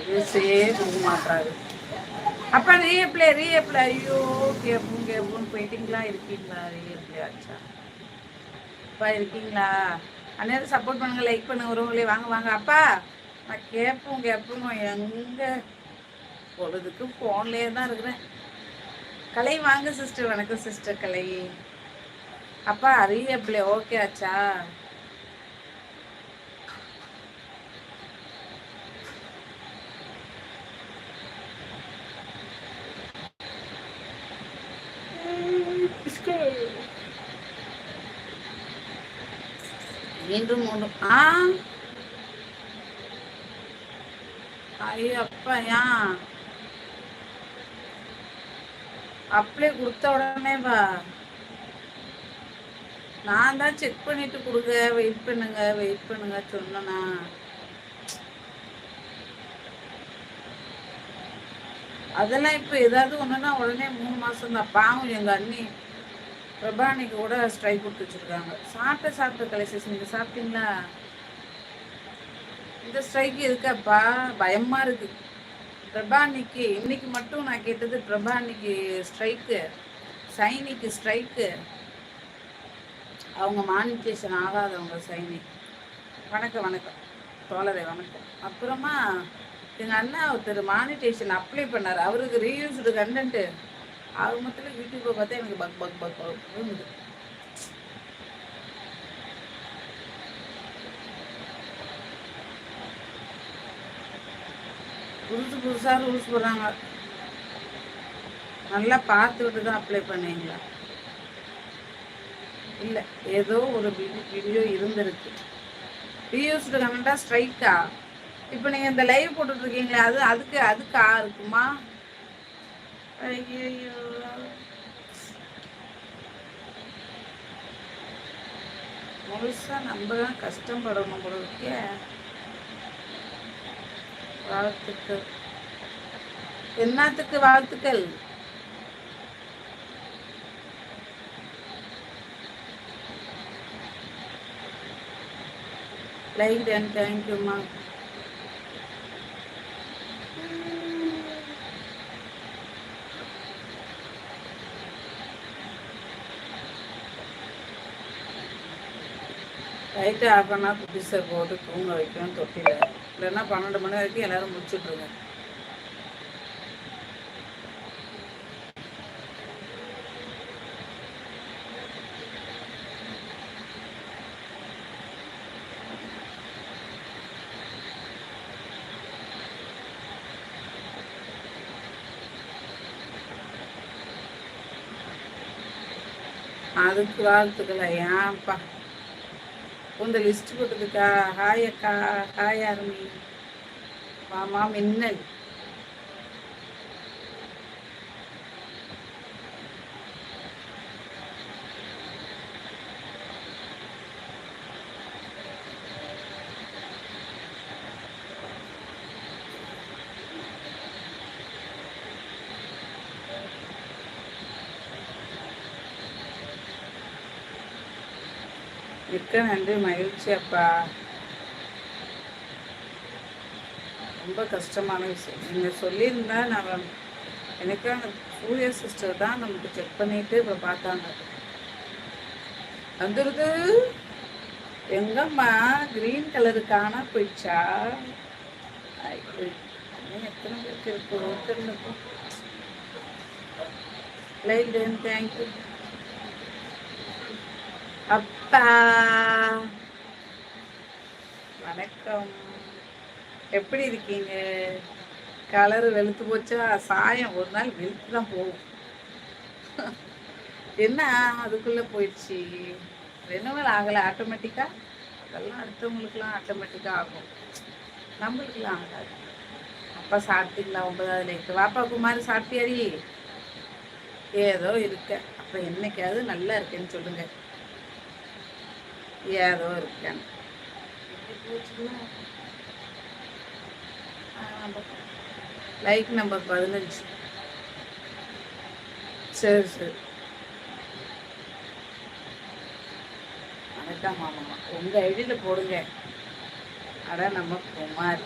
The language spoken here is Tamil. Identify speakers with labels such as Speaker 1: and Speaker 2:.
Speaker 1: யூஸே கொடுக்க மாட்டாரு. அப்போ ரீஅப்ளை ஐயோ கேட்போன்னு போயிட்டீங்களா? இருக்கீங்களா? ரீஅப்ளை ஆச்சா? அப்பா இருக்கீங்களா? அந்நேரம் சப்போர்ட் பண்ணுங்க, லைக் பண்ணுங்க, உறவுகளே வாங்க வாங்க. அப்பா நான் கேட்போம் எங்கே பொழுதுக்கு ஃபோன்லேயே தான் இருக்கிறேன். கலை வாங்க சிஸ்டர். வணக்கம் சிஸ்டர் கலை. அப்பா ரீஅப்ளை ஓகே ஆச்சா? மீண்டும் ஐயோ அப்பா ஏன் அப்ளை கொடுத்த உடனே வா? நான் தான் செக் பண்ணிட்டு கொடுங்க, வெயிட் பண்ணுங்க சொன்னா. அதெல்லாம் இப்போ ஏதாவது ஒன்றுனா உடனே 3 மாதம் தான். பாவம் எங்கள் அண்ணி பிரபானிக்கு கூட ஸ்ட்ரைக் கொடுத்து வச்சுருக்காங்க. சாப்பிட்ட கலைசஸ் நீங்கள் சாப்பிட்டீங்களா? இந்த ஸ்ட்ரைக்கு இருக்காப்பா, பயமாக இருக்குது. பிரபானிக்கு இன்னைக்கு மட்டும் நான் கேட்டது, பிரபானிக்கு ஸ்ட்ரைக்கு, சைனிக்கு ஸ்ட்ரைக்கு, அவங்க மானிட்டேஷன் ஆகாதவங்க சைனி. வணக்கம் தோழரே வணக்கம். அப்புறமா எங்கள் அண்ணா ஒருத்தர் மானிட்டேஷன் அப்ளை பண்ணார், அவருக்கு ரீயூஸ்டு கண்டென்ட்டு. அது மட்டும் யூடியூப்பை பார்த்தா எனக்கு பக் பக் பக் இருந்தது. புதுசாக ரூல்ஸ் போடுறாங்க. நல்லா பார்த்துக்கிட்டு தான் அப்ளை பண்ணீங்களா? இல்லை, ஏதோ ஒரு வீடியோ இருந்திருக்கு. ரீயூஸ்டு கண்டென்ட்டாக ஸ்ட்ரைக்கா? இப்போ நீங்கள் இந்த லைவ் போட்டுட்ருக்கீங்களே, அதுக்கு இருக்குமா? ஐயோ முழுசா நம்ம தான் கஷ்டப்படணும் போலருக்கே. வாழ்த்துக்கள். என்னத்துக்கு வாழ்த்துக்கள்? லைக் அண்ட் தேங்க்யூம்மா. லைட்டு ஆஃப் பண்ணால் குட்டிஸை போட்டு தூங்க வைக்கணும் தொட்டியில். இல்லைன்னா 12 மணி வரைக்கும் எல்லோரும் முடிச்சுட்ருங்க. அதுக்கு வாழ்த்துக்களை ஏன்ப்பா இந்த லிஸ்ட் போட்டுருக்கா? ஹாய் அக்கா, ஹாய் ஆர்மி, மாமா மின்னல். மிக்க நன்றி, மகிழ்ச்சி அப்பா. ரொம்ப கஷ்டமான விஷயம். நீங்கள் சொல்லியிருந்தா நான் எனக்கு அந்த சூர்யா சிஸ்டர் தான் நமக்கு செக் பண்ணிட்டு இப்போ பார்த்தாங்க. வந்துடுது எங்கம்மா கிரீன் கலரு காணா போயிடுச்சா? எத்தனை பேருக்கு இருக்கும்? லைக் தென் தேங்க்யூ அப்பா. வணக்கம், எப்படி இருக்கீங்க? கலரு வெளுத்து போச்சா? சாயம் ஒரு நாள் வெளுத்து தான் போகும். என்ன அதுக்குள்ளே போயிடுச்சு? ரெனுவல் ஆகலை ஆட்டோமேட்டிக்காக? அதெல்லாம் அடுத்தவங்களுக்குலாம் ஆட்டோமேட்டிக்காக ஆகும், நம்மளுக்குலாம் ஆகாது. அப்பா சாப்பிட்டீங்களா? 9வது லைட்டு வாப்பா குமாரி சாப்பிட்டியாரி? ஏதோ இருக்க. அப்போ என்னைக்காவது நல்லா இருக்கேன்னு சொல்லுங்க. ஏதோ இருக்கேன். Like number 15. சரி சரி. வணக்கம் மாமா, உங்கள் ஐடியில் போடுங்க. அட நம்ம குமார்